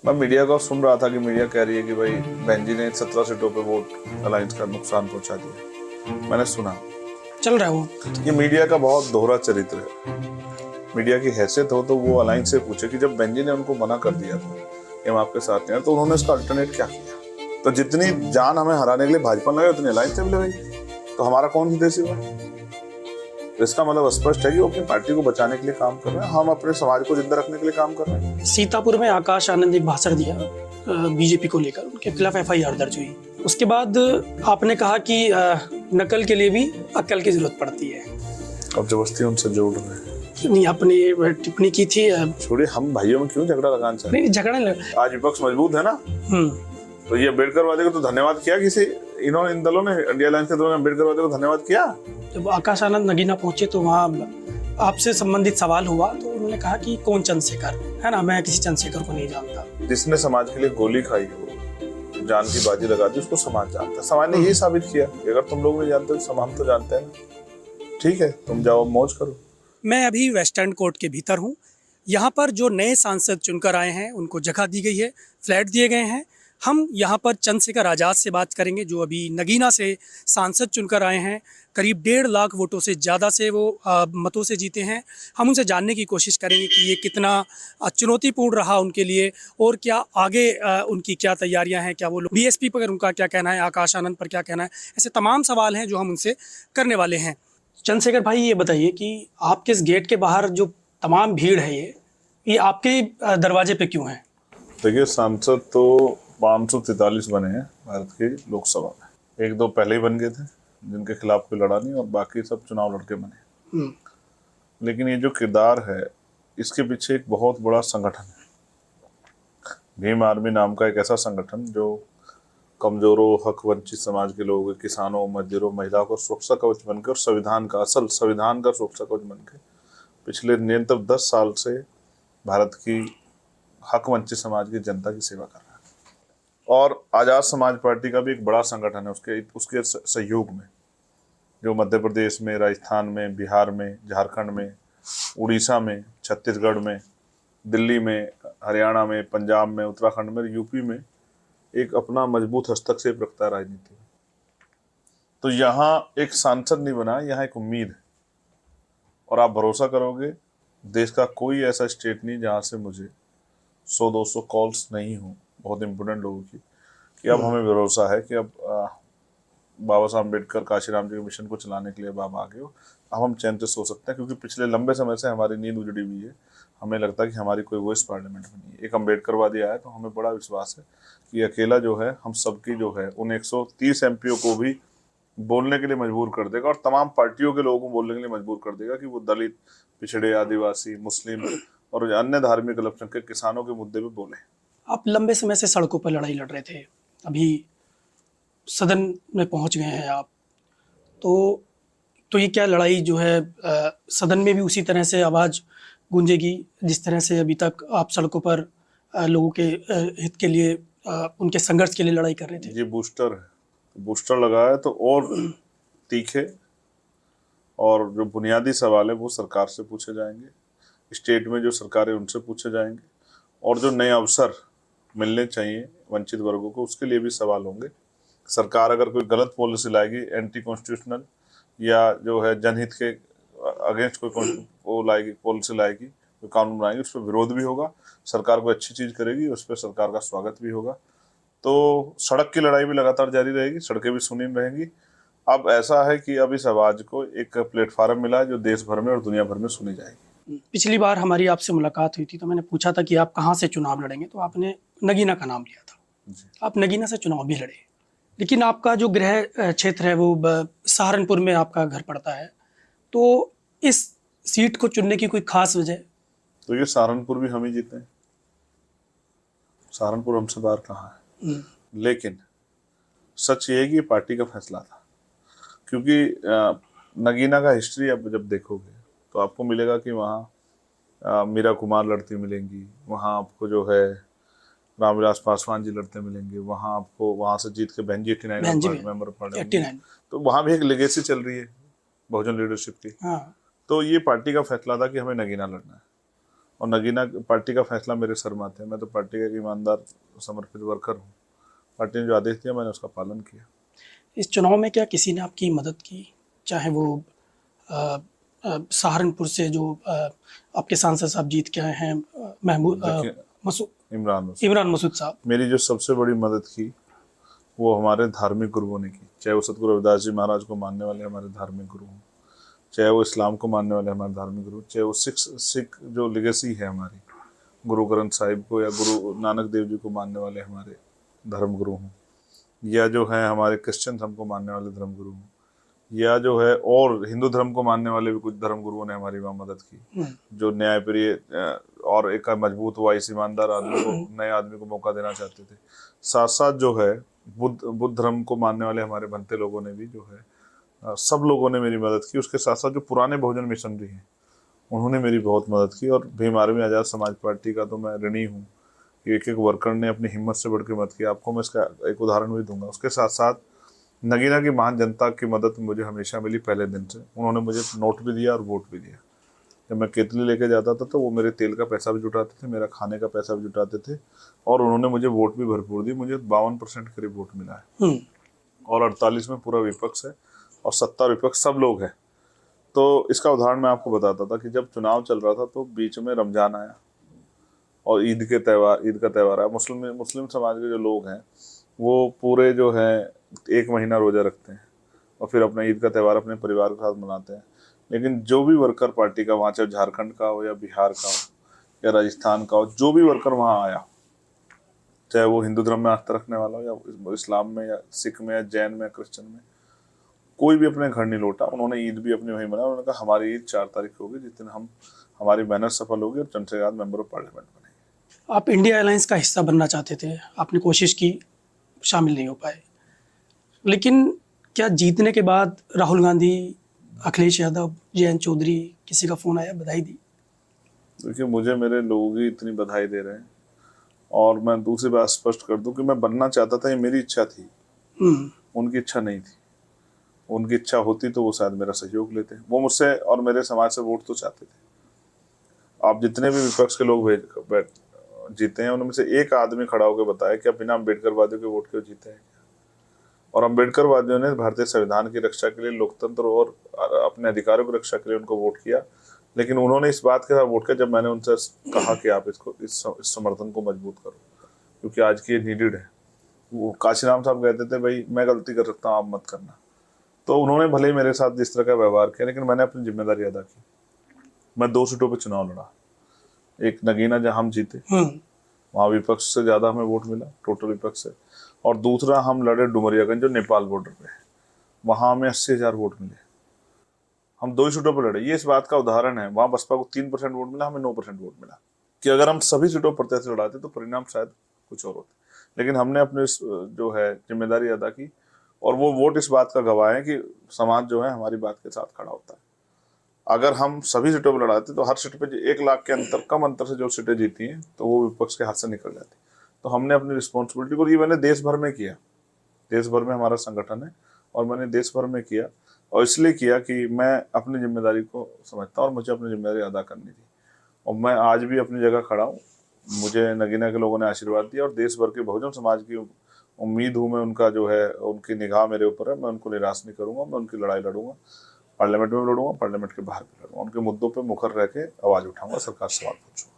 मैं मीडिया का सुन रहा था कि मीडिया कह रही है कि भाई बहन जी ने 17 सीटों पे वोट अलायंस का नुकसान पहुंचा दिया। मैंने सुना चल रहा है वो। ये मीडिया का बहुत दोहरा चरित्र है। मीडिया की हैसियत हो तो वो अलायंस से पूछे कि जब बहन जी ने उनको मना कर दिया था कि हम आपके साथ हैं, तो उन्होंने इसका अल्टरनेट क्या किया? तो जितनी जान हमें हराने के लिए भाजपा लगे उतनी अलायंस से भी लगाई, तो हमारा कौन हितैषी हुआ? तो इसका मतलब स्पष्ट है कि वो अपनी पार्टी को बचाने के लिए काम कर रहे हैं, हम अपने समाज को जिंदा रखने के लिए काम कर रहे हैं। सीतापुर में आकाश आनंद एक भाषण दिया बीजेपी को लेकर, उनके खिलाफ एफआईआर दर्ज हुई। उसके बाद आपने कहा कि नकल के लिए भी अक्ल की जरूरत पड़ती है। अब जबरदस्ती उनसे जोड़ रहे हैं। नहीं, आपने टिप्पणी की थी। छोड़िए, हम भाइयों में क्यों झगड़ा लगाना चाहते हैं? नहीं, झगड़ा नहीं लगा। आज विपक्ष मजबूत है ना, तो ये अम्बेडकर वादे को तो धन्यवाद किया किसी इन दलों ने, इंडिया अलायंस के दलों ने अम्बेडकर वादे को धन्यवाद किया। जब आकाश आनंद नगीना पहुंचे तो वहाँ आपसे संबंधित सवाल हुआ, तो उन्होंने कहा कि कौन चंद्रशेखर है ना, मैं किसी चंद्रशेखर को नहीं जानता। जिसने समाज के लिए गोली खाई हो, जान की बाजी लगा दी, उसको समाज जानता है। समाज ने यही साबित किया कि अगर तुम लोग नहीं जानते तो समाज तो जानते हैं ना। ठीक है, तुम जाओ मौज करो। मैं अभी वेस्टर्न कोर्ट के भीतर हूँ। यहाँ पर जो नए सांसद चुनकर आए हैं उनको जगह दी गई है, फ्लैट दिए गए हैं। हम यहाँ पर चंद्रशेखर आज़ाद से बात करेंगे, जो अभी नगीना से सांसद चुनकर आए हैं। करीब 1.5 लाख वोटों से ज़्यादा से वो मतों से जीते हैं। हम उनसे जानने की कोशिश करेंगे कि ये कितना चुनौतीपूर्ण रहा उनके लिए, और क्या आगे उनकी क्या तैयारियां हैं, क्या वो लोग बीएसपी पर उनका क्या कहना है, आकाश आनंद पर क्या कहना है। ऐसे तमाम सवाल हैं जो हम उनसे करने वाले हैं। चंद्रशेखर भाई, ये बताइए कि आपके इस गेट के बाहर जो तमाम भीड़ है, ये आपके दरवाजे पे क्यों है? देखिए, सांसद तो 543 बने हैं भारत की लोकसभा में। 1-2 पहले ही बन गए थे जिनके खिलाफ कोई लड़ा नहीं, और बाकी सब चुनाव लड़के बने। लेकिन ये जो किरदार है, इसके पीछे एक बहुत बड़ा संगठन है। भीम आर्मी नाम का एक ऐसा संगठन जो कमजोरों, हक वंचित समाज के लोगों, किसानों, मजदूरों, महिलाओं का सुरक्षा कवच बनकर, संविधान का सुरक्षा कवच बनकर पिछले निरंतर 10 साल से भारत की हक वंचित समाज की जनता की सेवा कर रहा है। और आजाद समाज पार्टी का भी एक बड़ा संगठन है उसके सहयोग में, जो मध्य प्रदेश में, राजस्थान में, बिहार में, झारखंड में, उड़ीसा में, छत्तीसगढ़ में, दिल्ली में, हरियाणा में, पंजाब में, उत्तराखंड में, यूपी में एक अपना मजबूत हस्तक्षेप रखता है राजनीति में। तो यहाँ एक सांसद नहीं बना, यहाँ एक उम्मीद है। और आप भरोसा करोगे, देश का कोई ऐसा स्टेट नहीं जहाँ से मुझे 100-200 कॉल्स नहीं हो बहुत इंपोर्टेंट लोगों की, कि अब हमें भरोसा है कि अब बाबा साहब अम्बेडकर काशीराम जी के मिशन को चलाने के लिए अब आप आगे हो, अब हम चैन से सो सकते हैं। क्योंकि पिछले लंबे समय से हमारी नींद उजड़ी हुई है। हमें लगता है कि हमारी कोई वॉइस पार्लियामेंट में नहीं है। एक अम्बेडकरवादी आया तो हमें बड़ा विश्वास है कि अकेला जो है हम सबकी जो है उन 130 एमपीओ को भी बोलने के लिए मजबूर कर देगा, और तमाम पार्टियों के लोगों को बोलने के लिए मजबूर कर देगा कि वो दलित, पिछड़े, आदिवासी, मुस्लिम और अन्य धार्मिक अल्पसंख्यक किसानों के मुद्दे पे बोले। आप लंबे समय से सड़कों पर लड़ाई लड़ रहे थे, अभी सदन में पहुंच गए हैं आप, तो ये क्या लड़ाई जो है सदन में भी उसी तरह से आवाज़ गूंजेगी जिस तरह से अभी तक आप सड़कों पर लोगों के हित के लिए, उनके संघर्ष के लिए लड़ाई कर रहे थे? ये बूस्टर है, बूस्टर लगाया तो और तीखे और जो बुनियादी सवाल है वो सरकार से पूछे जाएंगे, स्टेट में जो सरकारें उनसे पूछे जाएंगे, और जो नए अवसर मिलने चाहिए वंचित वर्गों को उसके लिए भी सवाल होंगे। सरकार अगर कोई गलत पॉलिसी लाएगी, एंटी कॉन्स्टिट्यूशनल या जो है जनहित के अगेंस्ट कोई वो लाएगी, पॉलिसी लाएगी, कोई कानून बनाएगी, उस पर विरोध भी होगा। सरकार कोई अच्छी चीज़ करेगी, उस पर सरकार का स्वागत भी होगा। तो सड़क की लड़ाई भी लगातार जारी रहेगी, सड़कें भी सुनी रहेंगी। अब ऐसा है कि अब इस आवाज़ को एक प्लेटफार्म मिला है जो देश भर में और दुनिया भर में सुनी जाएगी। पिछली बार हमारी आपसे मुलाकात हुई थी तो मैंने पूछा था कि आप कहाँ से चुनाव लड़ेंगे, तो आपने नगीना का नाम लिया था। आप नगीना से चुनाव भी लड़े, लेकिन आपका जो गृह क्षेत्र है वो सहारनपुर में आपका घर पड़ता है। तो इस सीट को चुनने की कोई खास वजह? तो ये सहारनपुर भी हम ही जीते हैं, सहारनपुर हमसे बाहर कहाँ है। लेकिन सच ये है कि पार्टी का फैसला था, क्योंकि नगीना का हिस्ट्री अब जब देखोगे तो आपको मिलेगा कि वहाँ मीरा कुमार लड़ती मिलेंगी, वहाँ आपको जो है रामविलास पासवान जी लड़ते मिलेंगे, वहाँ आपको वहाँ से जीत के बहन जी 89 मेंबर पार्लियामेंट, तो वहाँ भी एक लेगेसी चल रही है बहुजन लीडरशिप की। हाँ। तो ये पार्टी का फैसला था कि हमें नगीना लड़ना है, और नगीना पार्टी का फैसला मेरे सर में आता है। मैं तो पार्टी का एक ईमानदार समर्पित वर्कर हूँ। पार्टी ने जो आदेश दिया मैंने उसका पालन किया। इस चुनाव में क्या किसी ने आपकी मदद की, चाहे वो सहारनपुर से जो आपके सांसद साहब जीत के आए हैं, महमूद देखिए, इमरान इमरान मसूद साहब? मेरी जो सबसे बड़ी मदद की वो हमारे धार्मिक गुरुओं ने की। चाहे वो सतगुरु रविदास जी महाराज को मानने वाले हमारे धार्मिक गुरु हों, चाहे वो इस्लाम को मानने वाले हमारे धार्मिक गुरु, चाहे वो सिख जो लेगेसी है हमारी गुरु ग्रंथ साहिब को या गुरु नानक देव जी को मानने वाले हमारे धर्म गुरु हों, या जो है हमारे क्रिश्चियन धर्म को मानने वाले धर्म गुरु हों, या जो है और हिंदू धर्म को मानने वाले भी कुछ धर्म गुरुओं ने हमारी वहाँ मदद की, जो न्यायप्रिय और एक मजबूत वाइस ईमानदार आदमी को, नए आदमी को मौका देना चाहते थे। साथ साथ जो है बुद्ध धर्म को मानने वाले हमारे बनते लोगों ने भी जो है सब लोगों ने मेरी मदद की। उसके साथ साथ जो पुराने बहुजन मिशनरी हैं उन्होंने मेरी बहुत मदद की। और भीम आर्मी आज़ाद समाज पार्टी का तो मैं ऋणी हूँ कि एक एक वर्कर ने अपनी हिम्मत से बढ़ के मदद की। आपको मैं इसका एक उदाहरण भी दूंगा। उसके साथ साथ नगीना की महान जनता की मदद मुझे हमेशा मिली पहले दिन से। उन्होंने मुझे नोट भी दिया और वोट भी दिया। जब मैं केतली लेके जाता था तो वो मेरे तेल का पैसा भी जुटाते थे, मेरा खाने का पैसा भी जुटाते थे, और उन्होंने मुझे वोट भी भरपूर दी। मुझे 52% करीब वोट मिला है और 48 में पूरा विपक्ष है और 70 विपक्ष सब लोग हैं। तो इसका उदाहरण मैं आपको बताता था कि जब चुनाव चल रहा था तो बीच में रमजान आया और ईद का त्यौहार आया। मुस्लिम समाज के जो लोग हैं वो पूरे जो है 1 महीना रोजा रखते हैं और फिर अपना ईद का त्यौहार अपने परिवार के साथ मनाते हैं। लेकिन जो भी वर्कर पार्टी का वहाँ, चाहे झारखंड का हो या बिहार का हो या राजस्थान का हो, जो भी वर्कर वहाँ आया, चाहे वो हिंदू धर्म में आस्था रखने वाला हो या इस्लाम में या सिख में या जैन में या क्रिश्चियन में, कोई भी अपने घर नहीं लौटा। उन्होंने ईद भी अपनी वहीं मनाई। उन्होंने कहा हमारी ईद 4 तारीख को होगी जिस दिन हमारी मेहनत सफल होगी और चंद्रशेखर मेंबर ऑफ पार्लियामेंट बनेंगे। आप इंडिया अलायंस का हिस्सा बनना चाहते थे, आपने कोशिश की, शामिल नहीं हो पाए, लेकिन क्या जीतने के बाद राहुल गांधी, अखिलेश यादव, जयंत चौधरी किसी का फ़ोन आया, बधाई दी? देखिए, मुझे मेरे लोग ही इतनी बधाई दे रहे हैं। और मैं दूसरी बात स्पष्ट कर दूं कि मैं बनना चाहता था, ये मेरी इच्छा थी, उनकी इच्छा नहीं थी। उनकी इच्छा होती तो वो शायद मेरा सहयोग लेते। वो मुझसे और मेरे समाज से वोट तो चाहते थे। आप जितने भी विपक्ष के लोग जीते हैं उनमें से एक आदमी खड़ा होकर बताया कि आप बिना अम्बेडकरवादियों के वोट क्यों जीते हैं। और अम्बेडकरवादियों ने भारतीय संविधान की रक्षा के लिए, लोकतंत्र और अपने अधिकारों की रक्षा के लिए उनको वोट किया। लेकिन उन्होंने इस बात के साथ वोट किया जब मैंने उनसे कहा कि आप इस समर्थन को मजबूत करो क्योंकि आज की ये नीडेड है। वो काशीराम साहब कहते थे भाई मैं गलती कर सकता हूँ, आप मत करना। तो उन्होंने भले ही मेरे साथ जिस तरह का व्यवहार किया, लेकिन मैंने अपनी जिम्मेदारी अदा की। मैं 2 सीटों पर चुनाव लड़ा। एक नगीना जहाँ हम जीते, वहाँ विपक्ष से ज़्यादा हमें वोट मिला, टोटल विपक्ष से। और दूसरा हम लड़े डुमरियागंज जो नेपाल बॉर्डर पे है, वहाँ हमें 80,000 वोट मिले। हम 2 ही सीटों पर लड़े। ये इस बात का उदाहरण है। वहाँ बसपा को 3% वोट मिला, हमें 9% वोट मिला। कि अगर हम सभी सीटों पर प्रत्याशी लड़ाते तो परिणाम शायद कुछ और होते। लेकिन हमने अपनी जो है जिम्मेदारी अदा की और वो वोट इस बात का गवाह है कि समाज जो है हमारी बात के साथ खड़ा होता है। अगर हम सभी सीटों पर लड़ाते तो हर सीट पे 1 लाख के कम अंतर से जो सीटें जीती हैं तो वो विपक्ष के हाथ से निकल जाती। तो हमने अपनी रिस्पॉन्सिबिलिटी को, ये मैंने देश भर में किया। देश भर में हमारा संगठन है और मैंने देश भर में किया और इसलिए किया कि मैं अपनी जिम्मेदारी को समझता और मुझे अपनी जिम्मेदारी अदा करनी थी। और मैं आज भी अपनी जगह खड़ा हूँ। मुझे नगीना के लोगों ने आशीर्वाद दिया और देश भर के बहुजन समाज की उम्मीद हूँ मैं, उनका जो है उनकी निगाह मेरे ऊपर है। मैं उनको निराश नहीं करूँगा। मैं उनकी लड़ाई लड़ूंगा, पार्लियामेंट में भी लड़ूंगा, पार्लियामेंट के बाहर भी लड़ूंगा। उनके मुद्दों पर मुखर रह के आवाज़ उठाऊंगा, सरकार से सवाल पूछूंगा।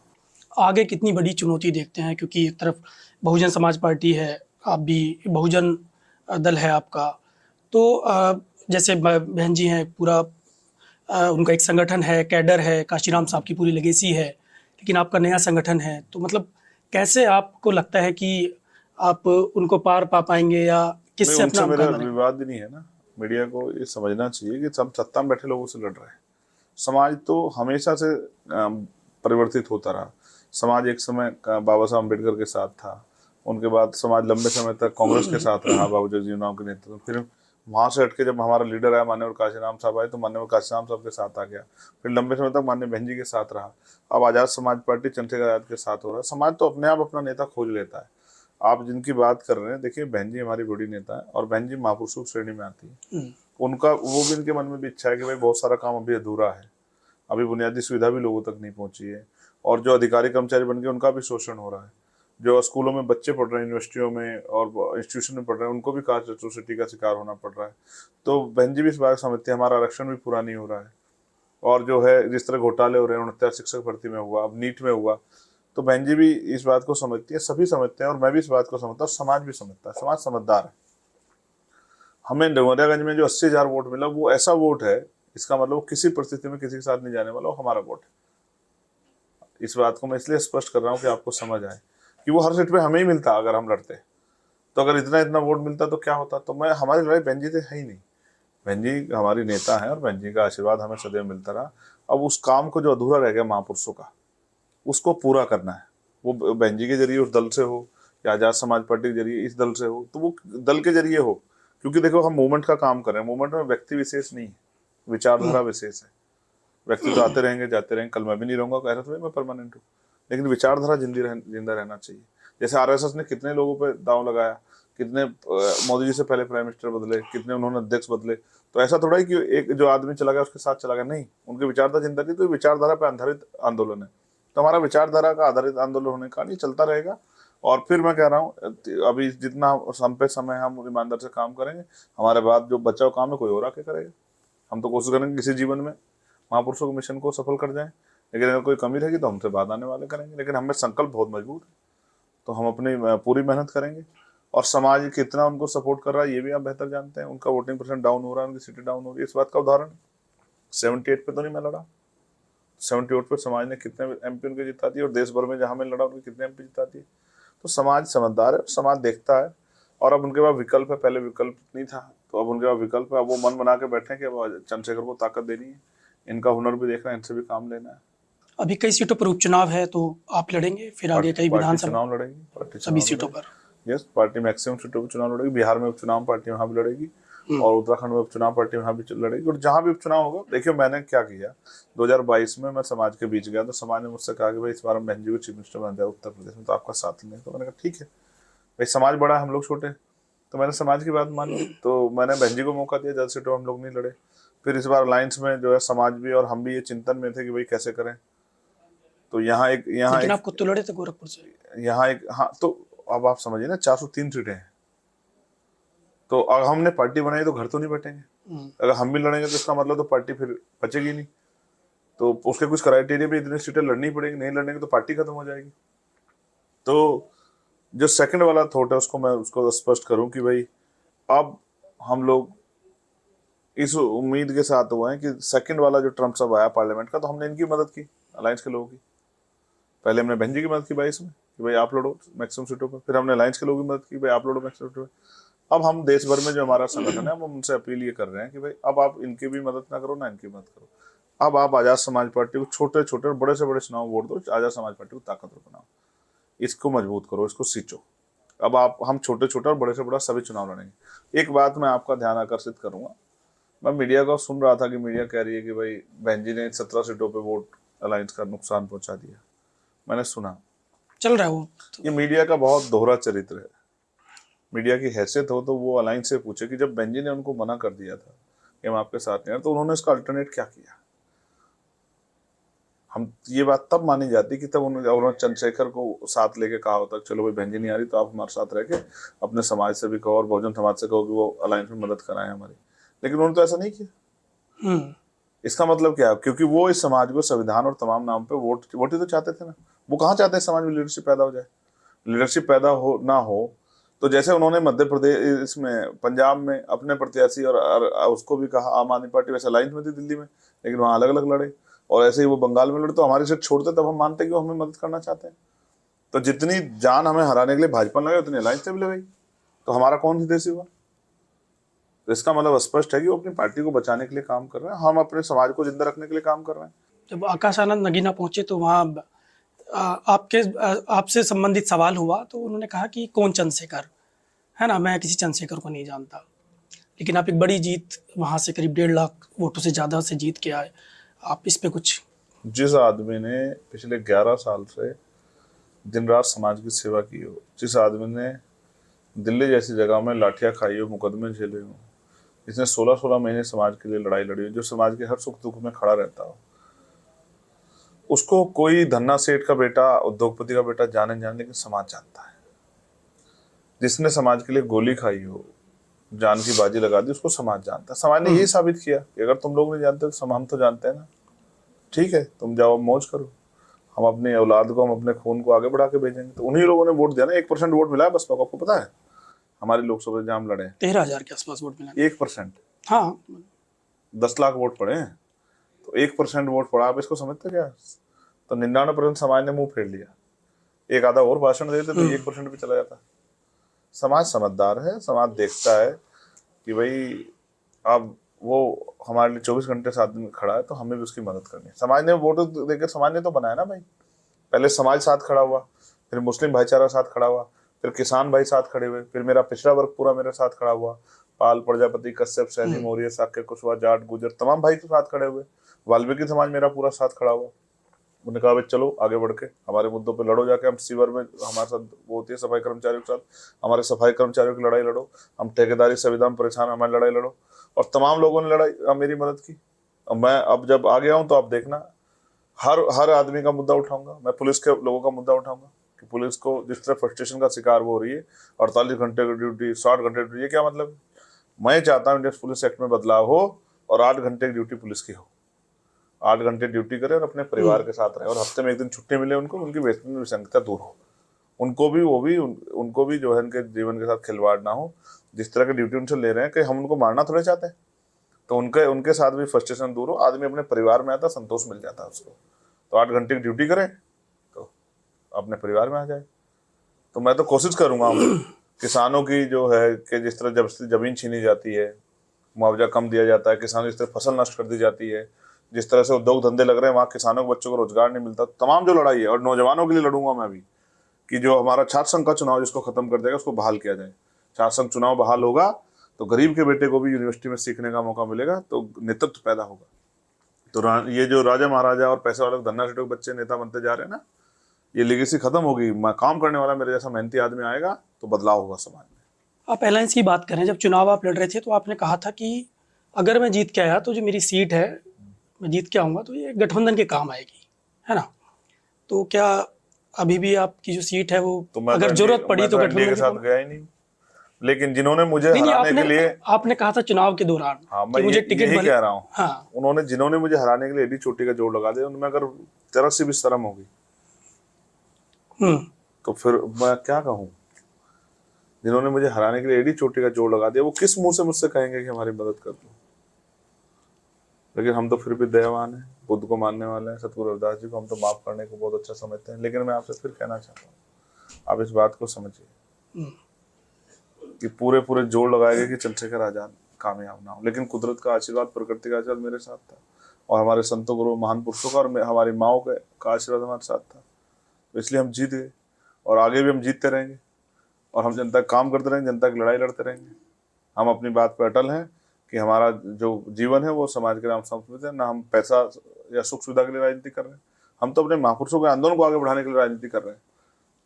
आगे कितनी बड़ी चुनौती देखते हैं, क्योंकि एक तरफ बहुजन समाज पार्टी है, आप भी बहुजन दल है आपका, तो जैसे बहन जी हैं, पूरा उनका एक संगठन है, कैडर है, काशीराम साहब की पूरी लेगेसी है, लेकिन आपका नया संगठन है, तो मतलब कैसे आपको लगता है कि आप उनको पार पा पाएंगे या किससे अपना मेरा मुकाबला? विवाद ही नहीं है ना। मीडिया को ये समझना चाहिए कि सब सत्ता में बैठे लोगों से लड़ रहे हैं। समाज तो हमेशा से परिवर्तित होता रहा। समाज एक समय बाबा साहब अम्बेडकर के साथ था, उनके बाद समाज लंबे समय तक कांग्रेस के साथ रहा, बाबू जगजीवन के नेतृत्व। फिर वहाँ से हटके जब हमारा लीडर आया माननीय काशीराम साहब आए तो माननीय काशीराम साहब के साथ आ गया। फिर लंबे समय तक माननीय बहन जी के साथ रहा। अब आज़ाद समाज पार्टी चंद्रशेखर आज़ाद के साथ हो रहा है। समाज तो अपने आप अपना नेता खोज लेता है। आप जिनकी बात कर रहे हैं, देखिए बहन जी हमारी बड़ी नेता है और बहन जी महापुरुषों श्रेणी में आती है। उनका वो भी, इनके मन में भी इच्छा है कि भाई बहुत सारा काम अभी अधूरा है, अभी बुनियादी सुविधा भी लोगों तक नहीं पहुंची है। और जो अधिकारी कर्मचारी बन गए उनका भी शोषण हो रहा है। जो स्कूलों में बच्चे पढ़ रहे हैं, यूनिवर्सिटियों में और इंस्टीट्यूशन में पढ़ रहे हैं, उनको भी कास्ट एट्रोसिटी का शिकार होना पड़ रहा है। तो बहन जी भी इस बात समझती है, हमारा आरक्षण भी पूरा नहीं हो रहा है। और जो है जिस तरह घोटाले हो रहे हैं, 69 शिक्षक भर्ती में हुआ, अब नीट में हुआ, तो बहन जी भी इस बात को समझती है, सभी समझते हैं और मैं भी इस बात को समझता हूँ, समाज भी समझता है, समाज समझदार है। हमें डुमरियागंज में जो 80,000 वोट मिला वो ऐसा वोट है, इसका मतलब वो किसी परिस्थिति में किसी के साथ नहीं जाने वाला, वो हमारा वोट है। इस बात को मैं इसलिए स्पष्ट कर रहा हूँ कि आपको समझ आए कि वो हर सीट पे हमें ही मिलता अगर हम लड़ते। तो अगर इतना इतना वोट मिलता तो क्या होता। तो मैं, हमारी लड़ाई बहन जी से है ही नहीं। बहन जी हमारी नेता है और बहन जी का आशीर्वाद हमें सदैव मिलता रहा। अब उस काम को जो अधूरा रह गया महापुरुषों का, उसको पूरा करना है। वो बहन जी के जरिए उस दल से हो या आजाद समाज पार्टी के जरिए इस दल से हो, तो वो दल के जरिए हो। क्योंकि देखो हम मूवमेंट का काम कर रहे हैं, मूवमेंट में व्यक्ति विशेष नहीं है, विचारधारा विशेष है। व्यक्ति तो आते रहेंगे जाते रहेंगे, कल मैं भी नहीं रहूंगा, कह रहा था मैं परमानेंट हूँ, लेकिन विचारधारा जिंदा रहना चाहिए। जैसे आरएसएस ने कितने लोगों पे दांव लगाया, कितने मोदी जी से पहले प्राइम मिनिस्टर बदले, कितने उन्होंने अध्यक्ष बदले। तो ऐसा थोड़ा ही कि एक जो आदमी चला गया उसके साथ चला गया, नहीं, उनकी विचारधारा जिंदा थी। तो विचारधारा पर आधारित आंदोलन है, तो हमारा विचारधारा का आधारित आंदोलन होने का नहीं, चलता रहेगा। और फिर मैं कह रहा हूँ, अभी जितना हम पे समय हम ईमानदार से काम करेंगे, हमारे बाद जो बचाव काम है कोई और आके करेगा। हम तो कोशिश करेंगे किसी जीवन में महापुरुषों के मिशन को सफल कर जाएं, लेकिन अगर कोई कमी रहेगी तो हमसे बाद आने वाले करेंगे। लेकिन हमें संकल्प बहुत मजबूत है, तो हम अपनी पूरी मेहनत करेंगे। और समाज कितना उनको सपोर्ट कर रहा है ये भी आप बेहतर जानते हैं। उनका वोटिंग परसेंट डाउन हो रहा है, उनकी सीटें डाउन हो रही है, इस बात का उदाहरण 78 पे तो नहीं मैं लड़ा, 78 पे समाज ने कितने एमपी उनके जिता दिए, और देश भर में जहां मैं लड़ा उनके कितने एमपी जिता दिए। तो समाज समझदार है, समाज देखता है, और अब उनके पास विकल्प है। पहले विकल्प नहीं था, तो अब उनके पास विकल्प है। अब वो मन बना के बैठे कि अब चंद्रशेखर को ताकत देनी है, इनका हुनर भी देखना है, इनसे भी काम लेना है। अभी कई सीटों पर उपचुनाव है, तो आप लड़ेंगे फिर आगे कई पार्टी विधानसभा चुनाव लड़ेगी, पार्टी सभी चुनाव सीटों लड़ेगी। पर? यस, पार्टी मैक्सिमम सीटों पर चुनाव लड़ेगी। बिहार में उपचुनाव पार्टी वहां भी लड़ेगी, और उत्तराखंड में उपचुनाव पार्टी वहां भी लड़ेगी। और जहां भी उपचुनाव होगा, देखियो मैंने क्या किया, 2022 में मैं समाज के बीच गया, तो समाज ने मुझसे कहा कि भाई इस बार हम बहन जी को चीफ मिनिस्टर बन जाए उत्तर प्रदेश में, तो आपका साथ लें। तो मैंने कहा ठीक है भाई, समाज बड़ा है, हम लोग छोटे, तो मैंने समाज की बात मानी। तो मैंने बहन जी को मौका दिया, ज्यादा सीटों हम लोग नहीं लड़े। फिर इस बार अलायंस में जो है समाज भी और हम भी ये चिंतन में थे कि भाई कैसे करें। तो लेकिन आप खुद तो लड़े थे गोरखपुर से। हाँ, तो अब आप समझिए ना, 403 सीटें हैं, तो अगर हमने पार्टी बनाई तो घर तो नहीं बैठेंगे। अगर हम भी लड़ेंगे तो इसका मतलब तो पार्टी फिर बचेगी नहीं। तो उसके कुछ क्राइटेरिया भी, इतनी सीटें लड़नी पड़ेगी, नहीं लड़ेंगे तो पार्टी खत्म हो जाएगी। तो जो सेकंड वाला थॉट है उसको मैं उसको स्पष्ट करूं कि भाई अब हम लोग इस उम्मीद के साथ हुए हैं कि सेकंड वाला जो ट्रम्प सब आया पार्लियामेंट का, तो हमने इनकी मदद की, अलायंस के लोगों की। पहले हमने बहन जी की मदद की 22 में कि भाई आप लड़ो मैक्सिमम सीटों पर, फिर हमने अलायंस के लोगों की मदद की, भाई आप लड़ो मैक्सिमम सीटों पर। अब हम देश भर में जो हमारा संगठन है, हम उनसे अपील ये कर रहे हैं कि भाई अब आप इनकी भी मदद ना करो, ना इनकी मदद करो। अब आप आजाद समाज पार्टी को छोटे छोटे और बड़े से बड़े चुनाव वोट दो, आजाद समाज पार्टी को ताकतवर बनाओ, इसको मजबूत करो, इसको सींचो। अब आप, हम छोटे छोटे और बड़े से बड़ा सभी चुनाव लड़ेंगे। एक बात मैं आपका ध्यान आकर्षित करूंगा, मैं मीडिया को सुन रहा था कि मीडिया कह रही है कि भाई बहन जी ने 17 सीटों पे वोट अलायंस का नुकसान पहुंचा दिया। मैंने सुना, चल रहा है वो ये मीडिया का बहुत दोहरा चरित्र है। मीडिया की हैसियत हो तो वो अलायंस से पूछे कि जब बहन जी ने उनको मना कर दिया था कि हम आपके साथ नहीं, तो उन्होंने इसका अल्टरनेट क्या किया। हम ये बात तब मानी जाती कि तब उन्होंने चंद्रशेखर को साथ लेके कहा होता चलो भाई बहन जी नहीं आ रही तो आप हमारे साथ रह के अपने समाज से भी कहो और बहुजन समाज से कहो कि वो अलायंस में मदद कराएं हमारी। लेकिन उन्होंने तो ऐसा नहीं किया। इसका मतलब क्या है, क्योंकि वो इस समाज को संविधान और तमाम नाम पे वोट ही तो चाहते थे ना। वो कहाँ चाहते हैं समाज में लीडरशिप पैदा हो जाए। लीडरशिप पैदा हो ना हो तो जैसे उन्होंने मध्य प्रदेश इसमें पंजाब में अपने प्रत्याशी और उसको भी कहा आम आदमी पार्टी, वैसे अलायंस में थी दिल्ली में, लेकिन वहाँ अलग अलग लड़े। और ऐसे ही वो बंगाल में लड़े, तो हमारी सीट छोड़ते तब हम मानते कि वो हमें मदद करना चाहते हैं। तो जितनी जान हमें हराने के लिए भाजपा लगे उतनी अलायंस से भी लगाई, तो हमारा कौन हितैषी हुआ। तो इसका मतलब स्पष्ट है कि वो अपनी पार्टी को बचाने के लिए काम कर रहे हैं, हम अपने समाज को जिंदा रखने के लिए काम कर रहे हैं। जब आकाश आनंद नगीना पहुंचे तो वहाँ आपसे संबंधित सवाल हुआ, तो उन्होंने कहा कि कौन चंद्रशेखर है ना, मैं किसी चंद्रशेखर को नहीं जानता। लेकिन आप एक बड़ी जीत वहाँ से करीब 1.5 लाख वोटों से ज़्यादा से जीत के आए, आप इस पे कुछ। जिस आदमी ने पिछले 11 साल से दिन रात समाज की सेवा की हो, जिस आदमी ने दिल्ली जैसी जगह में लाठियां खाई हो, मुकदमे झेले हो, जिसने 16-16 महीने समाज के लिए लड़ाई लड़ी हो, जो समाज के हर सुख दुख में खड़ा रहता हो, उसको कोई धन्ना सेठ का बेटा, उद्योगपति का बेटा जाने जाने, लेकिन समाज जानता है। जिसने समाज के लिए गोली खाई हो, जान की बाजी लगा दी, उसको समाज जानता है। समाज ने यही साबित किया कि अगर तुम लोग नहीं जानते तो हम तो जानते हैं ना। ठीक है, तुम जाओ मौज करो, हम अपनी औलाद को, हम अपने खून को आगे बढ़ा के भेजेंगे। तो उन्हीं लोगों ने वोट दिया ना। 1% वोट मिला है बसपा को, आपको पता है? हमारी लोकसभा में जहाँ हम लड़े 13,000 के आसपास वोट मिला। 1%, हाँ, 10 लाख वोट पड़े हैं, तो 1% वोट पड़ा। आप इसको समझते क्या? तो 99% समाज ने मुंह फेर लिया। एक आधा और भाषण देते तो 1% भी चला जाता। समाज समझदार है, समाज देखता है कि भाई अब वो हमारे लिए 24 घंटे साथ में खड़ा है, तो हमें भी उसकी मदद करनी है। समाज ने वोट देकर समाज ने तो बनाया ना भाई। पहले समाज साथ खड़ा हुआ, फिर मुस्लिम भाईचारा साथ खड़ा हुआ, फिर किसान भाई साथ खड़े हुए, फिर मेरा पिछड़ा वर्ग पूरा मेरे साथ खड़ा हुआ। पाल, प्रजापति, कश्यप, सैनी, मौर्य, साक्य, कुशवाहा, जाट, गुजर, तमाम भाई के साथ खड़े हुए। वाल्मीकि समाज मेरा पूरा साथ खड़ा हुआ। उन्होंने कहा भाई चलो आगे बढ़ के हमारे मुद्दों पे लड़ो, जाके हम सीवर में हमारे साथ वो होती है सफाई कर्मचारियों के साथ, हमारे सफाई कर्मचारियों की लड़ाई लड़ो, हम ठेकेदारी संविदा में परेशान, हमारी लड़ाई लड़ो। और तमाम लोगों ने लड़ाई मेरी मदद की। अब मैं अब जब आ गया हूँ तो आप देखना, हर आदमी का मुद्दा उठाऊंगा। मैं पुलिस के लोगों का मुद्दा उठाऊंगा कि पुलिस को जिस तरह फ्रस्ट्रेशन का शिकार वो हो रही है, 48 घंटे की ड्यूटी, 60 घंटे ड्यूटी, ये क्या मतलब है? मैं चाहता हूँ इंडियन पुलिस एक्ट में बदलाव हो और 8 घंटे की ड्यूटी पुलिस की हो। 8 घंटे ड्यूटी करे और अपने परिवार के साथ रहे, और हफ्ते में एक दिन छुट्टी मिले उनको, उनकी वेतन विसंगता दूर हो, उनको भी उनको भी जो है उनके जीवन के साथ खिलवाड़ ना हो। जिस तरह की ड्यूटी उनसे ले रहे हैं कि हम उनको मारना थोड़े चाहते हैं, तो उनके साथ भी फ्रस्ट्रेशन दूर हो। आदमी अपने परिवार में आता, संतोष मिल जाता है उसको। तो 8 घंटे की ड्यूटी करे तो अपने परिवार में आ जाए। तो मैं तो कोशिश करूंगा किसानों की जो है कि जिस तरह जब जमीन छीनी जाती है, मुआवजा कम दिया जाता है, किसानों की तरह फसल नष्ट कर दी जाती है, जिस तरह से उद्योग धंधे लग रहे हैं वहाँ किसानों के बच्चों को रोजगार नहीं मिलता, तमाम जो लड़ाई है। और नौजवानों के लिए लड़ूंगा मैं भी कि जो हमारा छात्र संघ का चुनाव जिसको खत्म कर देगा उसको बहाल किया जाए। छात्र संघ चुनाव बहाल होगा तो गरीब के बेटे को भी यूनिवर्सिटी में सीखने का मौका मिलेगा, तो नेतृत्व पैदा होगा। तो ये जो राजा महाराजा और पैसे वाले धन्ना सेठों के बच्चे नेता बनते जा रहे हैं ना, ये लेगेसी खत्म होगी। काम करने वाला मेरे जैसा मेहनती आदमी आएगा तो बदलाव होगा समाज में। आप अलायंस की बात करें, जब चुनाव आप लड़ रहे थे तो आपने कहा था कि अगर मैं जीत के आया तो जो मेरी सीट है, मैं जीत के आऊँगा तो ये गठबंधन के काम आएगी, है ना? तो क्या अभी भी आपकी जो सीट है वो तो अगर जरूरत पड़ी तो गठबंधन के गठबंधन साथ गया ही नहीं। लेकिन जिन्होंने मुझे नहीं, हराने के लिए, आपने कहा था चुनाव के दौरान हाँ कि मैं मुझे यही कह रहा हूँ, हाँ, जिन्होंने मुझे हराने के लिए एडी चोटी का जोड़ लगा दिया, उनमें अगर जरा सी भी शर्म होगी तो फिर मैं क्या कहूँ। जिन्होंने मुझे हराने के लिए एडी चोटी का जोड़ लगा दिया, वो किस मुंह से मुझसे कहेंगे कि हमारी मदद कर दो। लेकिन हम तो फिर भी दयावान हैं, बुद्ध को मानने वाले हैं, सतगुरु रविदास जी को हम तो माफ करने को बहुत अच्छा समझते हैं। लेकिन मैं आपसे फिर कहना चाहता हूँ, आप इस बात को समझिए कि पूरे जोड़ लगाए गए कि चंद्रशेखर आजाद कामयाब ना हो, लेकिन कुदरत का आशीर्वाद, प्रकृति का आशीर्वाद मेरे साथ था, और हमारे संतों गुरु महान पुरुषों का और हमारी माओ का आशीर्वाद हमारे साथ था। तो इसलिए हम जीत गए और आगे भी हम जीतते रहेंगे, और हम जनता का काम करते रहेंगे, जनता की लड़ाई लड़ते रहेंगे। हम अपनी बात पर अटल हैं कि हमारा जो जीवन है वो समाज के नाम समर्पित है। ना हम पैसा या सुख सुविधा के लिए राजनीति कर रहे हैं, हम तो अपने महापुरुषों के आंदोलन को आगे बढ़ाने के लिए राजनीति कर रहे हैं।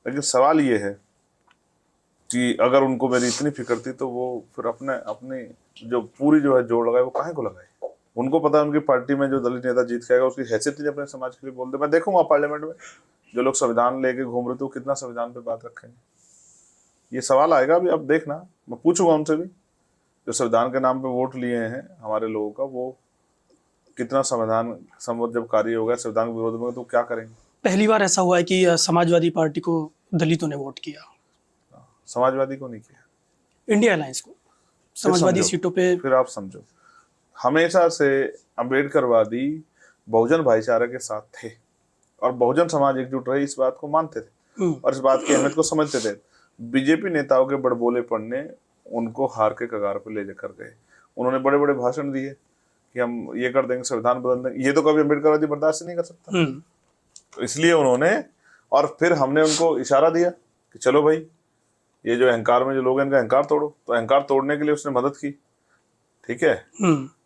लेकिन सवाल ये है कि अगर उनको मेरी इतनी फिक्र थी तो वो फिर अपने जो पूरी जो है जोड़ लगाए वो काहे को लगाए। उनको पता है उनकी पार्टी में जो दलित नेता जीत के आएगा उसकी हैसियत नहीं अपने समाज के लिए बोल दे। मैं देखूंगा पार्लियामेंट में जो लोग संविधान लेके घूम रहे थे वो कितना संविधान पे बात रखेंगे। ये सवाल आएगा अभी, अब देखना, मैं पूछूंगा उनसे भी, जो संविधान के नाम पे वोट लिए हैं हमारे लोगों का, वो कितना संविधान संबद्ध जब कार्य होगा संविधान के विरोध में तो क्या करेंगे। पहली बार ऐसा हुआ है कि समाजवादी पार्टी को दलितों ने वोट किया, समाजवादी को नहीं किया, इंडिया अलायंस को समाजवादी सीटों पे। फिर आप समझो, हमेशा से अम्बेडकरवादी बहुजन भाईचारे के साथ थे और बहुजन समाज एकजुट रहे, इस बात को मानते थे और इस बात की अहमियत को समझते थे। बीजेपी नेताओं के बड़बोले पड़ने उनको हार के कगार पे ले जाकर गए। उन्होंने बड़े बड़े भाषण दिए कि हम ये कर देंगे, संविधान बदल देंगे, ये तो कभी अम्बेडकरवादी बर्दाश्त नहीं कर सकता। तो इसलिए उन्होंने, और फिर हमने उनको इशारा दिया कि चलो भाई ये जो अहंकार में जो लोग हैं इनका अहंकार तोड़ो, तो अहंकार तोड़ने के लिए उसने मदद की। ठीक है,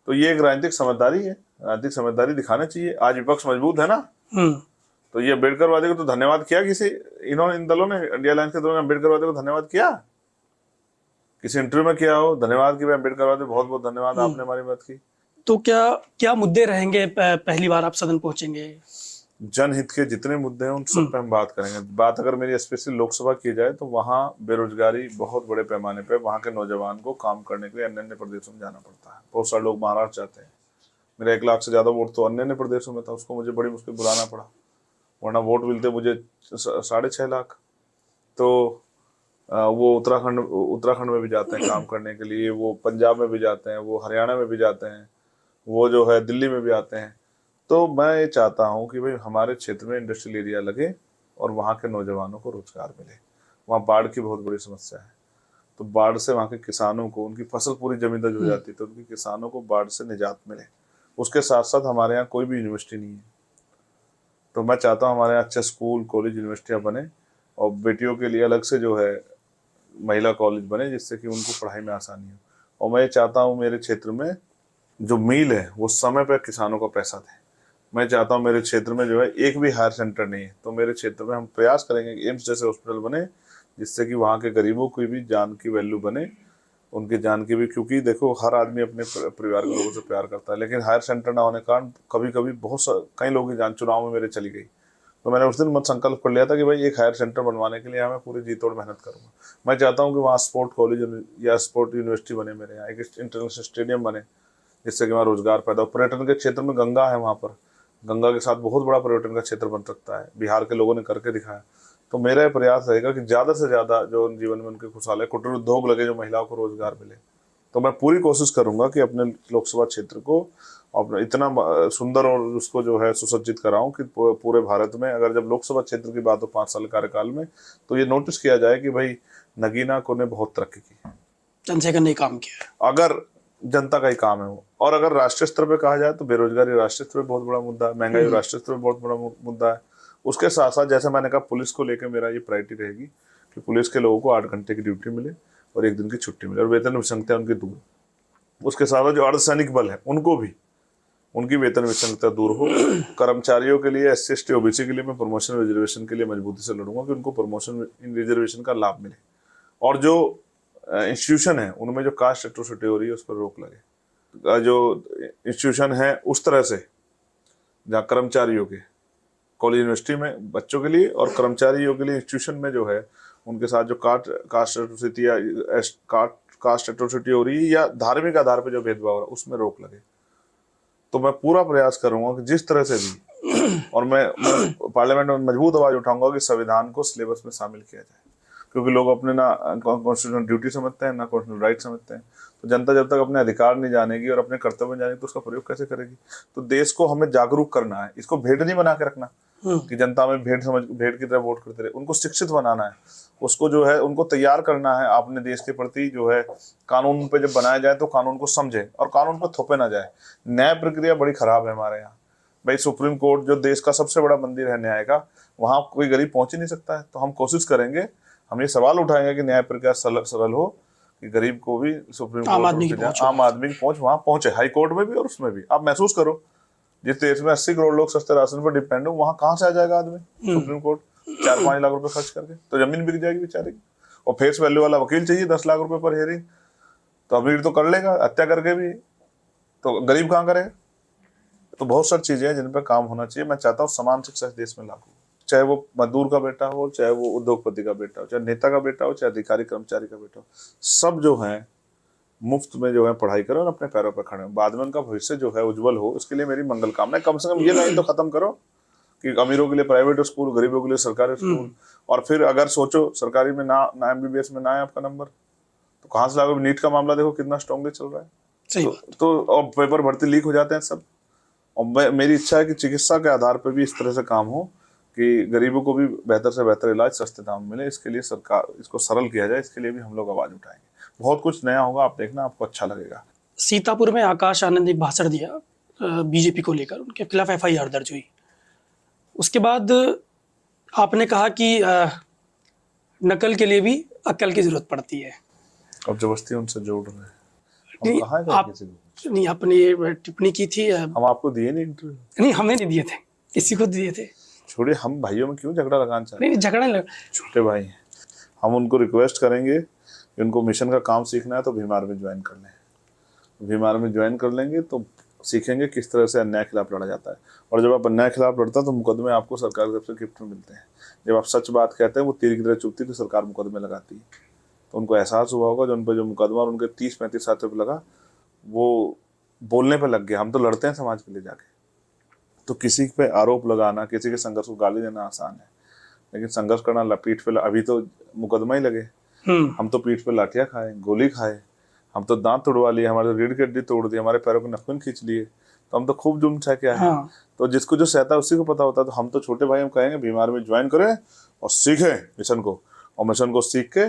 तो ये एक राजनीतिक समझदारी है, राजनीतिक समझदारी दिखाना चाहिए। आज विपक्ष मजबूत है ना, तो ये अम्बेडकरवादी को तो धन्यवाद किया किसी, इन्होंने इन दलों ने इंडिया अलायंस के दलों ने अम्बेडकरवादी को धन्यवाद किया, किसी इंटरव्यू में किया हो धन्यवाद कि भाई अम्बेडकरवादी बहुत बहुत धन्यवाद, आपने हमारी मदद की। तो क्या मुद्दे रहेंगे? पहली बार आप सदन पहुंचेंगे? जनहित के जितने मुद्दे हैं उन सब पे हम बात करेंगे। बात अगर मेरी स्पेशली लोकसभा की जाए तो वहाँ बेरोजगारी बहुत बड़े पैमाने पे, वहाँ के नौजवान को काम करने के लिए अन्य अन्य प्रदेशों में जाना पड़ता है। बहुत सारे लोग महाराष्ट्र जाते हैं। मेरा 1 लाख से ज़्यादा वोट तो अन्य अन्य प्रदेशों में था, उसको मुझे बड़ी मुश्किल बुलाना पड़ा, वरना वोट मिलते मुझे 6.5 लाख। तो वो उत्तराखंड में भी जाते हैं काम करने के लिए, वो पंजाब में भी जाते हैं, वो हरियाणा में भी जाते हैं, वो जो है दिल्ली में भी आते हैं। तो मैं ये चाहता हूँ कि भाई हमारे क्षेत्र में इंडस्ट्रियल एरिया लगे और वहाँ के नौजवानों को रोजगार मिले। वहाँ बाढ़ की बहुत बड़ी समस्या है, तो बाढ़ से वहाँ के किसानों को, उनकी फसल पूरी जमींदोज हो जाती है, तो उनके किसानों को बाढ़ से निजात मिले। उसके साथ साथ हमारे यहाँ कोई भी यूनिवर्सिटी नहीं है, तो मैं चाहता हूँ हमारे यहाँ अच्छे स्कूल, कॉलेज, यूनिवर्सिटियाँ बने और बेटियों के लिए अलग से जो है महिला कॉलेज बने, जिससे कि उनको पढ़ाई में आसानी हो। और मैं चाहता हूँ मेरे क्षेत्र में जो मील है वो समय पर किसानों को पैसा दे। मैं चाहता हूँ मेरे क्षेत्र में जो है एक भी हायर सेंटर नहीं है, तो मेरे क्षेत्र में हम प्रयास करेंगे कि एम्स जैसे हॉस्पिटल बने, जिससे कि वहाँ के गरीबों की भी जान की वैल्यू बने, उनकी जान की भी। क्योंकि देखो हर आदमी अपने परिवार के लोगों से प्यार करता है, लेकिन हायर सेंटर ना होने के कारण कभी कभी कई लोगों की जान चुनाव में मेरे चली गई। तो मैंने उस दिन मत संकल्प कर लिया था कि भाई एक हायर सेंटर बनवाने के लिए मैं पूरी जी तोड़ मेहनत करूंगा। मैं चाहता हूँ कि वहाँ स्पोर्ट कॉलेज या स्पोर्ट यूनिवर्सिटी बने, मेरे यहाँ एक इंटरनेशनल स्टेडियम बने, जिससे कि वहाँ रोजगार पैदा हो। पर्यटन के क्षेत्र में गंगा है, वहाँ पर गंगा के साथ बहुत बड़ा पर्यटन का क्षेत्र बन सकता है, बिहार के लोगों ने करके दिखाया। तो मेरा प्रयास रहेगा कि ज़्यादा से ज़्यादा जो जीवन में उनके खुशहाल है, कुटीर उद्योग लगे, जो महिलाओं को रोजगार मिले। तो मैं पूरी कोशिश करूंगा कि अपने लोकसभा क्षेत्र को अपना इतना सुंदर और उसको जो है सुसज्जित कराऊं कि पूरे भारत में अगर जब लोकसभा क्षेत्र की बात हो 5 साल कार्यकाल में, तो ये नोटिस किया जाए कि भाई नगीना को ने बहुत तरक्की की है, जनता का नहीं काम किया। अगर जनता का ही काम है वो। और अगर राष्ट्रीय स्तर पे कहा जाए तो बेरोजगारी राष्ट्रीय स्तर पे बहुत बड़ा मुद्दा है, महंगाई राष्ट्रीय स्तर पे बहुत बड़ा मुद्दा है। उसके साथ साथ जैसे मैंने कहा, पुलिस को लेकर मेरा ये प्रायोरिटी रहेगी कि पुलिस के लोगों को 8 घंटे की ड्यूटी मिले और 1 दिन की छुट्टी मिले और वेतन विसंगतियां उनकी दूर। उसके साथ जो अर्धसैनिक बल है उनको भी उनकी वेतन विसंगतता दूर हो। कर्मचारियों के लिए, SC ST OBC के लिए मैं प्रमोशन रिजर्वेशन के लिए मजबूती से लड़ूंगा कि उनको प्रमोशन इन रिजर्वेशन का लाभ मिले। और जो इंस्टीट्यूशन है उनमें जो कास्ट एट्रोसिटी हो रही है उस पर रोक लगे। जो इंस्टीट्यूशन है उस तरह से जहाँ कर्मचारियों के कॉलेज यूनिवर्सिटी में बच्चों के लिए और कर्मचारियों के लिए इंस्टीट्यूशन में जो है उनके साथ जो कास्ट एट्रोसिटी या कास्ट एट्रोसिटी हो रही है या धार्मिक आधार पर जो भेदभाव हो रहा है उसमें रोक लगे। तो मैं पूरा प्रयास करूंगा कि जिस तरह से भी, और मैं पार्लियामेंट में मजबूत आवाज उठाऊंगा कि संविधान को सिलेबस में शामिल किया जाए, क्योंकि लोग अपने ना कॉन्स्टिट्यूशनल ड्यूटी समझते हैं ना कॉन्स्टिट्यूशनल राइट समझते हैं। तो जनता जब तक अपने अधिकार नहीं जानेगी और अपने कर्तव्य जानेगी तो उसका प्रयोग कैसे करेगी। तो देश को हमें जागरूक करना है, इसको भेड़ नहीं बना के रखना कि जनता में भेड़ की तरह वोट करते रहे। उनको शिक्षित बनाना है, उसको जो है उनको तैयार करना है अपने देश के प्रति। जो है कानून पे जब बनाया जाए तो कानून को समझे और कानून पर थोपे ना जाए। न्याय प्रक्रिया बड़ी खराब है हमारे यहाँ भाई। सुप्रीम कोर्ट जो देश का सबसे बड़ा मंदिर है न्याय का, वहां कोई गरीब पहुंच ही नहीं सकता है। तो हम कोशिश करेंगे, हम ये सवाल उठाएंगे कि न्याय प्रक्रिया सरल हो, कि गरीब को भी सुप्रीम कोर्ट, आम आदमी की पहुंच वहां पहुंचे, हाई कोर्ट में भी और उसमें भी। आप महसूस करो, जिस देश में 80 करोड़ लोग सस्ते राशन पर डिपेंड हो, वहां कहाँ से आ जाएगा आदमी सुप्रीम कोर्ट 4-5 लाख रुपए खर्च करके? तो जमीन बिक जाएगी बेचारे की। और फेस वैल्यू वाला वकील चाहिए 10 लाख रुपए पर हेयरिंग, तो अमीर तो कर लेगा हत्या करके भी, तो गरीब कहाँ करेगा? तो बहुत सारी चीजें हैं जिन पर काम होना चाहिए। मैं चाहता हूँ समान शिक्षा इस देश में लागू, चाहे वो मजदूर का बेटा हो, चाहे वो उद्योगपति का बेटा हो, चाहे नेता का बेटा हो, चाहे अधिकारी कर्मचारी का बेटा हो, सब जो है मुफ्त में जो है पढ़ाई करो और अपने पैरों पर खड़े हो। बाद में उनका भविष्य जो है उज्जवल हो, इसके लिए मेरी मंगल कामना। कम से कम ये लाइन तो खत्म करो कि अमीरों के लिए प्राइवेट स्कूल, गरीबों के लिए सरकारी स्कूल। और फिर अगर सोचो सरकारी में ना MBBS में ना है आपका नंबर, तो कहाँ से लाओगे? नीट का मामला देखो कितना स्ट्रांगली चल रहा है। तो और पेपर भर्ती लीक हो जाते हैं सब। और मेरी इच्छा है कि चिकित्सा के आधार पर भी इस तरह से काम हो कि गरीबों को भी बेहतर से बेहतर इलाज सस्ते दाम मिले। इसके लिए सरकार इसको सरल किया जाए, इसके लिए भी हम लोग आवाज उठाएंगे। बहुत कुछ नया होगा, आप देखना, आपको अच्छा लगेगा। सीतापुर में आकाश आनंद एक भाषण दिया बीजेपी को लेकर, उनके खिलाफ FIR दर्ज हुई। उसके बाद आपने कहा कि नकल के लिए भी अक्ल की जरूरत पड़ती है। अब जबरदस्ती उनसे जोड़ रहे हैं, नहीं, आप नहीं, आपने ये टिप्पणी की थी। हम आपको दिए नहीं इंटरव्यू? नहीं, हमें नहीं दिए थे, किसी को दिए थे। छोड़िए, हम भाइयों में क्यों झगड़ा लगाना चाहते? नहीं, झगड़ा नहीं, छोटे भाई हैं। हम उनको रिक्वेस्ट करेंगे कि उनको मिशन का काम सीखना है तो भीमार में ज्वाइन कर लें। भीमार में ज्वाइन कर लेंगे तो सीखेंगे किस तरह से अन्याय के खिलाफ लड़ा जाता है। और जब आप अन्याय के खिलाफ लड़ते हैं तो मुकदमे आपको सरकार की तरफ से गिफ्ट में मिलते हैं। जब आप सच बात कहते हैं वो तीर की तरह चुभती है तो सरकार मुकदमे लगाती है। तो उनको एहसास हुआ होगा जो उन पर जो मुकदमा और उनके 30-35 साल पे लगा वो बोलने पे लग गया। हम तो लड़ते हैं समाज के लिए जाके। तो किसी पे आरोप लगाना, किसी के संघर्ष को गाली देना आसान है, लेकिन संघर्ष करना पीठ पे, अभी तो मुकदमा ही लगे, हम तो पीठ पे लाठियां खाए, गोली खाए, हम तो दांत तोड़वा लिए, हमारे रीढ़ की हड्डी तोड़ दी, हमारे पैरों के नखून खींच लिए, तो हम तो खूब जुर्म सह के आए। हाँ। तो जिसको जो सहता है उसी को पता होता है। तो हम तो छोटे भाई हम कहेंगे बीमार में ज्वाइन करें और सीखें मिशन को, और मिशन को सीख के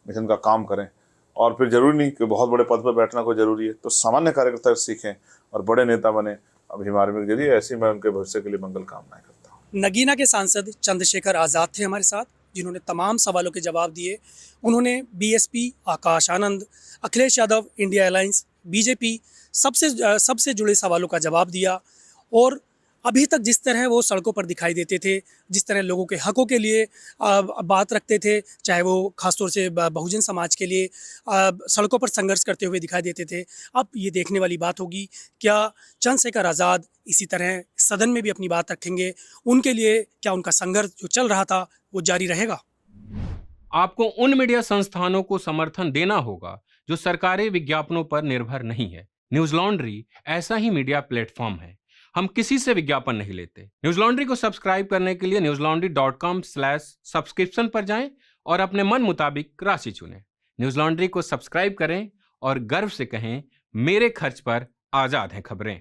मिशन का काम करें। और फिर जरूरी नहीं कि बहुत बड़े पद पर बैठना कोई जरूरी है, तो सामान्य कार्यकर्ता सीखें और बड़े नेता बने भीम आर्मी के जरिए। ऐसी मैं उनके भविष्य के लिए मंगल कामनाएं करता हूँ। नगीना के सांसद चंद्रशेखर आज़ाद थे हमारे साथ, जिन्होंने तमाम सवालों के जवाब दिए। उन्होंने BSP, Akash Anand, Akhilesh Yadav, India alliance, BJP सबसे जुड़े सवालों का जवाब दिया। और अभी तक जिस तरह वो सड़कों पर दिखाई देते थे, जिस तरह लोगों के हकों के लिए बात रखते थे, चाहे वो खासतौर से बहुजन समाज के लिए सड़कों पर संघर्ष करते हुए दिखाई देते थे, अब ये देखने वाली बात होगी क्या चंद्रशेखर आज़ाद इसी तरह सदन में भी अपनी बात रखेंगे। उनके लिए क्या उनका संघर्ष जो चल रहा था वो जारी रहेगा। आपको उन मीडिया संस्थानों को समर्थन देना होगा जो सरकारी विज्ञापनों पर निर्भर नहीं है। न्यूज लॉन्ड्री ऐसा ही मीडिया प्लेटफॉर्म है। हम किसी से विज्ञापन नहीं लेते। न्यूज लॉन्ड्री को सब्सक्राइब करने के लिए newslaundry.com/subscription पर जाएं और अपने मन मुताबिक राशि चुनें। न्यूज लॉन्ड्री को सब्सक्राइब करें और गर्व से कहें, मेरे खर्च पर आजाद हैं खबरें।